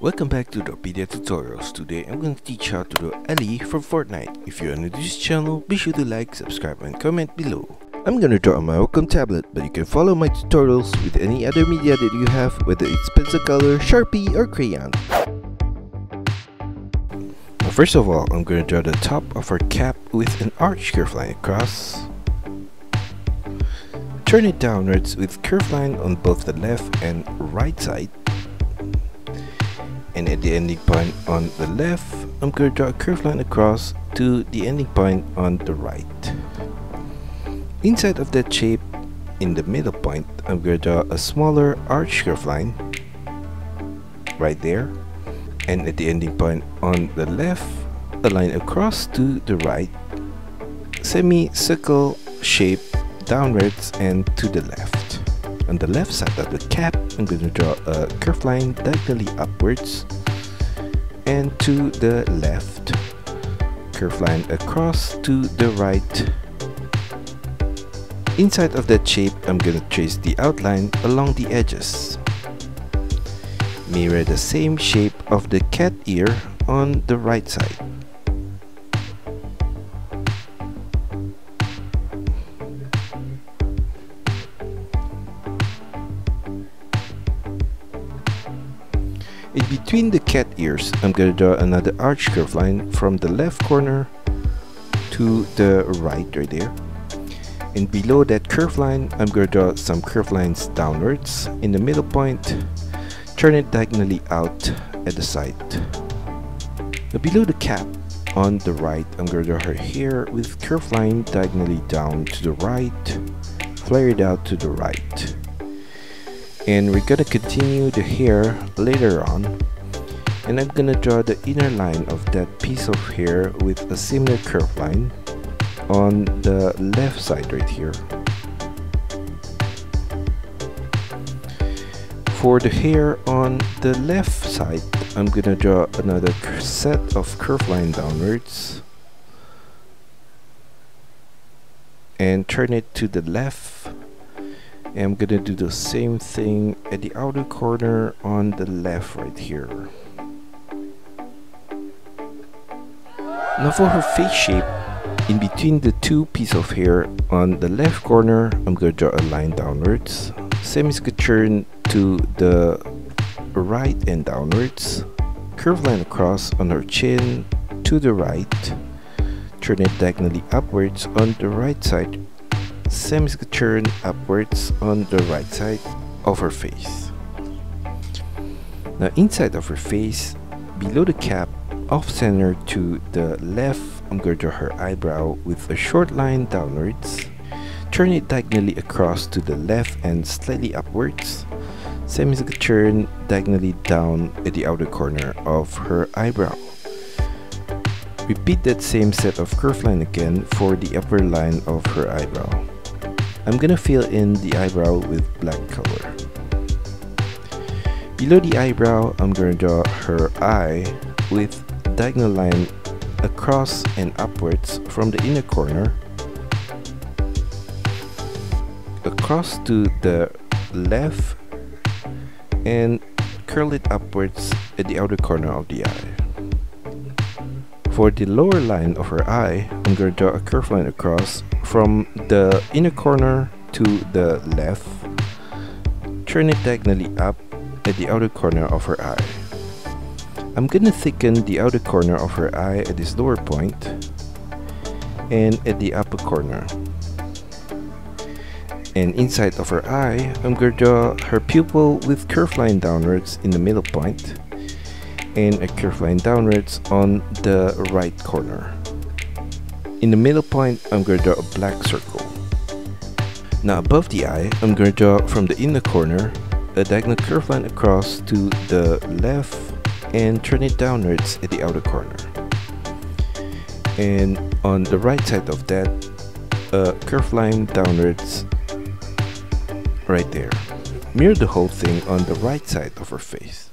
Welcome back to DRAWPEDIA tutorials. Today I'm going to teach how to draw Alli from Fortnite. If you are new to this channel, be sure to like, subscribe and comment below. I'm going to draw on my Wacom tablet, but you can follow my tutorials with any other media that you have, whether it's pencil color, Sharpie or crayon. Now, first of all, I'm going to draw the top of our cap with an arch curve line across. Turn it downwards with curve line on both the left and right side. And at the ending point on the left, I'm going to draw a curved line across to the ending point on the right. Inside of that shape, in the middle point, I'm going to draw a smaller arch curve line right there. And at the ending point on the left, a line across to the right, semicircle shape downwards and to the left. On the left side of the cap, I'm going to draw a curved line diagonally upwards and to the left, curved line across to the right. Inside of that shape, I'm going to trace the outline along the edges. Mirror the same shape of the cat ear on the right side. In between the cat ears, I'm going to draw another arch curve line from the left corner to the right there. And below that curve line, I'm going to draw some curve lines downwards. In the middle point, turn it diagonally out at the side. Now below the cap on the right, I'm going to draw her hair with curve line diagonally down to the right, flare it out to the right. And we're gonna continue the hair later on, and I'm gonna draw the inner line of that piece of hair with a similar curve line on the left side right here. For the hair on the left side, I'm gonna draw another set of curve line downwards and turn it to the left. And I'm gonna do the same thing at the outer corner on the left right here. Now for her face shape, in between the two pieces of hair on the left corner, I'm gonna draw a line downwards, semi-turn to the right and downwards, curve line across on her chin to the right, turn it diagonally upwards on the right side, semi-turn upwards on the right side of her face. Now inside of her face, below the cap, off center to the left, I'm going to draw her eyebrow with a short line downwards, turn it diagonally across to the left and slightly upwards, semi-turn diagonally down at the outer corner of her eyebrow. Repeat that same set of curve line again for the upper line of her eyebrow. I'm gonna fill in the eyebrow with black color. Below the eyebrow, I'm gonna draw her eye with diagonal line across and upwards from the inner corner, across to the left, and curl it upwards at the outer corner of the eye. For the lower line of her eye, I'm going to draw a curved line across from the inner corner to the left, turn it diagonally up at the outer corner of her eye. I'm going to thicken the outer corner of her eye at this lower point and at the upper corner. And inside of her eye, I'm going to draw her pupil with curved line downwards in the middle point and a curved line downwards on the right corner. In the middle point, I'm going to draw a black circle. Now above the eye, I'm going to draw from the inner corner a diagonal curved line across to the left and turn it downwards at the outer corner. And on the right side of that, a curved line downwards right there. Mirror the whole thing on the right side of her face.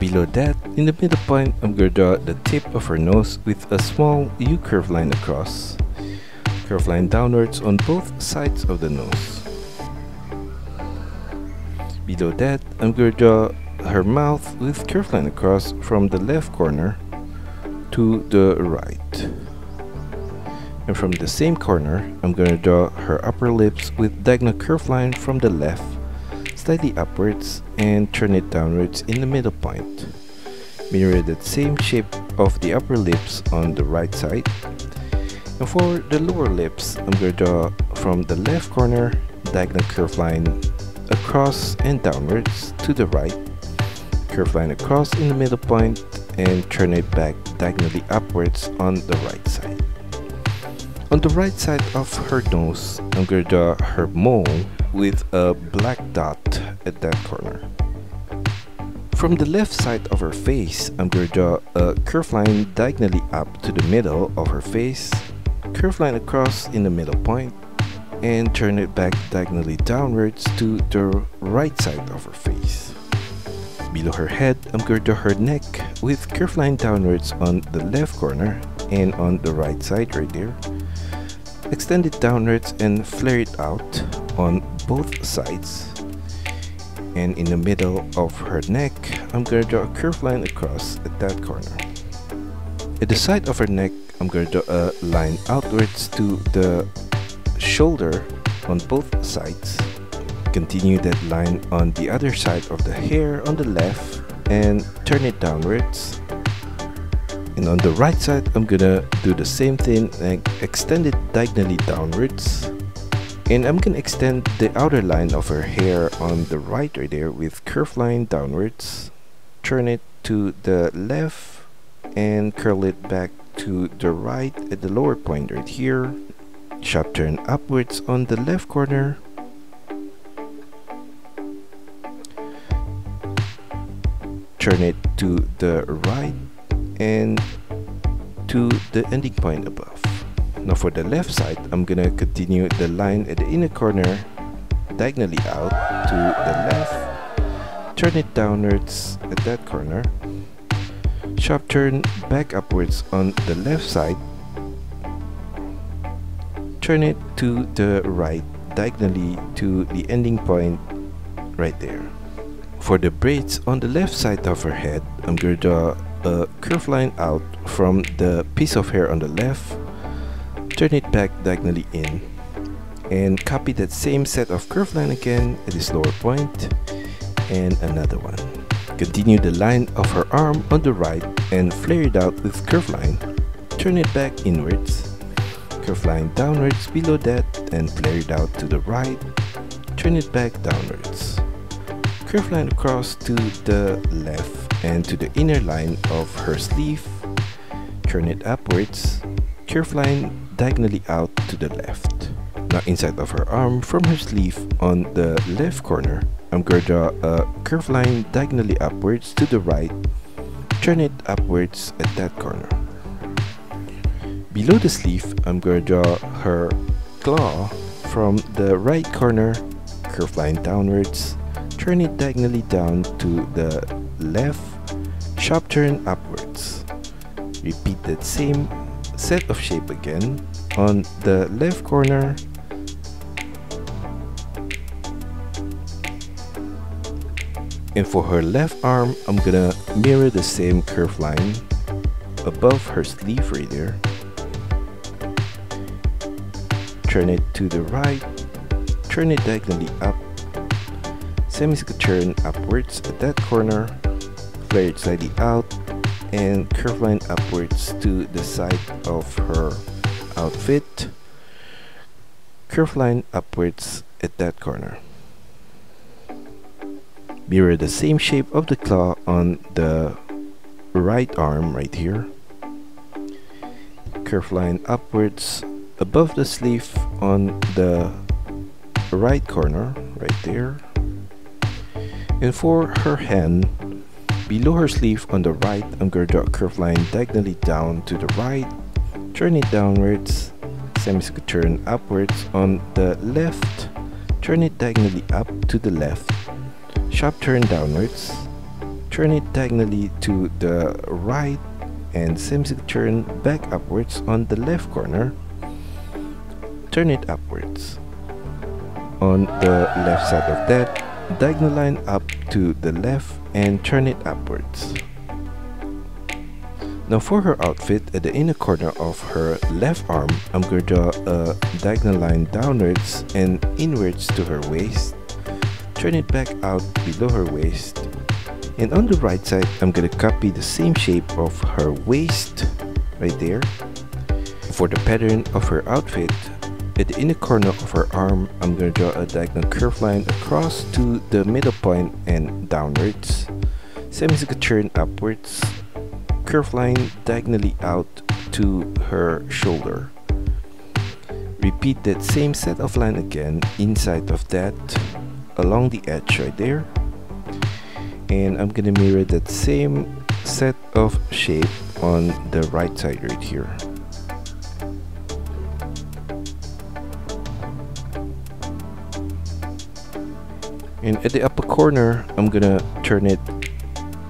Below that, in the middle point, I'm going to draw the tip of her nose with a small U-curve line across. Curve line downwards on both sides of the nose. Below that, I'm going to draw her mouth with curve line across from the left corner to the right. And from the same corner, I'm going to draw her upper lips with diagonal curve line from the left, slightly upwards, and turn it downwards in the middle point. Mirror that same shape of the upper lips on the right side. And for the lower lips, I'm going to draw from the left corner, diagonal curve line across and downwards to the right, curve line across in the middle point, and turn it back diagonally upwards on the right side. On the right side of her nose, I'm going to draw her mole with a black dot at that corner. From the left side of her face, I'm going to draw a curve line diagonally up to the middle of her face, curve line across in the middle point, and turn it back diagonally downwards to the right side of her face. Below her head, I'm going to draw her neck with curve line downwards on the left corner and on the right side right there. Extend it downwards and flare it out on both sides. And in the middle of her neck, I'm going to draw a curve line across at that corner. At the side of her neck, I'm going to draw a line outwards to the shoulder on both sides. Continue that line on the other side of the hair on the left and turn it downwards. And on the right side, I'm gonna do the same thing and extend it diagonally downwards. And I'm gonna extend the outer line of her hair on the right there with curve line downwards. Turn it to the left and curl it back to the right at the lower point right here. Sharp turn upwards on the left corner. Turn it to the right and to the ending point above. Now for the left side, I'm gonna continue the line at the inner corner diagonally out to the left. Turn it downwards at that corner. Sharp turn back upwards on the left side. Turn it to the right diagonally to the ending point right there. For the braids on the left side of her head, I'm going to draw a curve line out from the piece of hair on the left. Turn it back diagonally in and copy that same set of curve line again at this lower point and another one. Continue the line of her arm on the right and flare it out with curve line. Turn it back inwards. Curve line downwards below that and flare it out to the right. Turn it back downwards. Curve line across to the left and to the inner line of her sleeve. Turn it upwards. Curve line diagonally out to the left. Now inside of her arm from her sleeve on the left corner, I'm going to draw a curve line diagonally upwards to the right. Turn it upwards at that corner. Below the sleeve, I'm going to draw her claw from the right corner, curve line downwards. Turn it diagonally down to the left, sharp turn upwards. Repeat that same set of shape again on the left corner. And for her left arm, I'm gonna mirror the same curve line above her sleeve right there. Turn it to the right, turn it diagonally up. Semicircle turn upwards at that corner, flare it slightly out, and curve line upwards to the side of her outfit. Curve line upwards at that corner. Mirror the same shape of the claw on the right arm right here. Curve line upwards above the sleeve on the right corner right there. And for her hand, below her sleeve on the right, I'm going to draw a curve line diagonally down to the right. Turn it downwards, semicircle turn upwards on the left. Turn it diagonally up to the left. Sharp turn downwards. turn it diagonally to the right and semi-circular turn back upwards on the left corner. Turn it upwards. On the left side of that, diagonal line up to the left and turn it upwards. Now for her outfit, at the inner corner of her left arm, I'm going to draw a diagonal line downwards and inwards to her waist. Turn it back out below her waist. And on the right side, I'm going to copy the same shape of her waist right there. For the pattern of her outfit, at the inner corner of her arm, I'm going to draw a diagonal curved line across to the middle point and downwards. Semi-circular turn upwards. Curved line diagonally out to her shoulder. Repeat that same set of line again inside of that along the edge right there. And I'm gonna mirror that same set of shape on the right side right here. And at the upper corner, I'm gonna turn it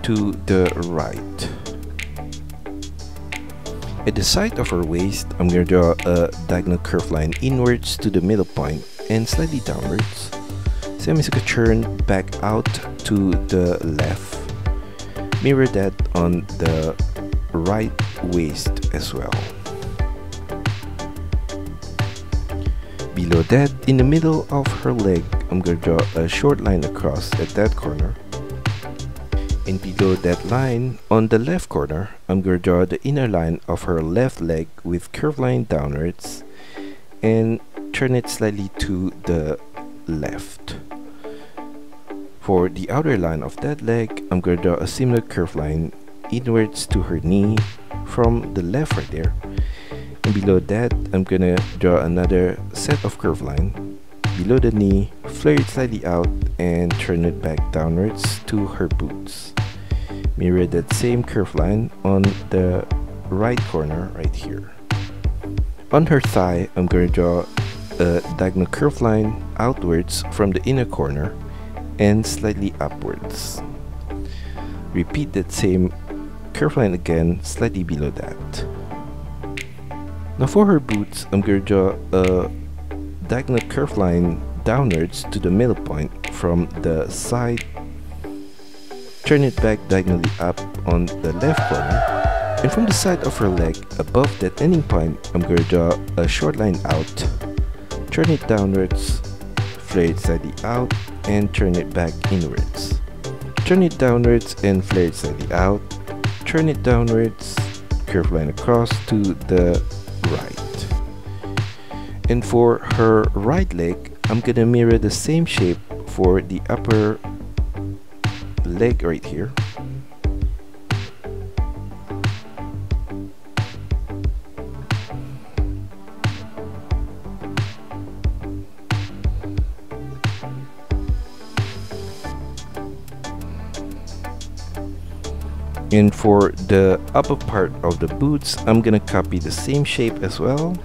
to the right. At the side of her waist, I'm going to draw a diagonal curved line inwards to the middle point and slightly downwards. Semi-circular turn back out to the left. Mirror that on the right waist as well. Below that, in the middle of her leg, I'm going to draw a short line across at that corner. And below that line, on the left corner, I'm going to draw the inner line of her left leg with curved line downwards and turn it slightly to the left. For the outer line of that leg, I'm going to draw a similar curved line inwards to her knee from the left right there. And below that, I'm going to draw another set of curved line below the knee, flare it slightly out and turn it back downwards to her boots. Mirror that same curved line on the right corner right here. On her thigh, I'm going to draw a diagonal curved line outwards from the inner corner and slightly upwards. Repeat that same curved line again, slightly below that. Now for her boots, I'm going to draw a diagonal curved line downwards to the middle point from the side. Turn it back diagonally up on the left corner. And from the side of her leg, above that ending point, I'm going to draw a short line out. Turn it downwards, flare it slightly out, and turn it back inwards. Turn it downwards and flare it slightly out. Turn it downwards, curved line across to the right. And for her right leg, I'm gonna mirror the same shape for the upper leg right here. And for the upper part of the boots, I'm gonna copy the same shape as well.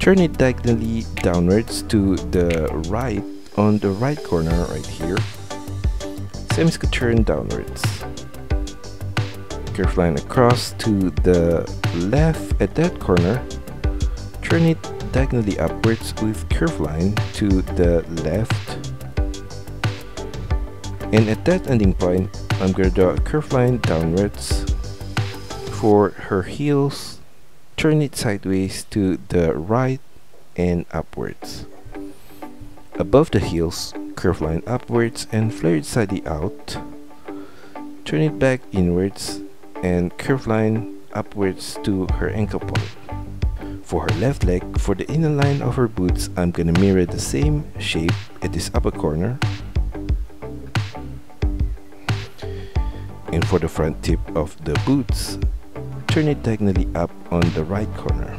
Turn it diagonally downwards to the right on the right corner right here. Semi-circular turn downwards. Curved line across to the left at that corner. Turn it diagonally upwards with curved line to the left. And at that ending point, I'm going to draw a curved line downwards. For her heels, turn it sideways to the right and upwards. Above the heels, curved line upwards and flare it slightly out. Turn it back inwards and curved line upwards to her ankle point. For her left leg, for the inner line of her boots, I'm gonna mirror the same shape at this upper corner. And for the front tip of the boots, turn it diagonally up on the right corner.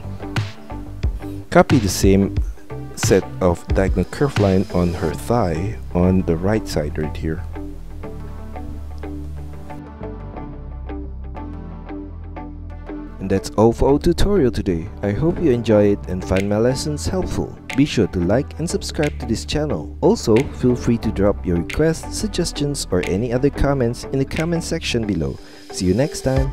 Copy the same set of diagonal curved line on her thigh on the right side right here. And that's all for our tutorial today. I hope you enjoy it and find my lessons helpful. Be sure to like and subscribe to this channel. Also, feel free to drop your requests, suggestions, or any other comments in the comment section below. See you next time!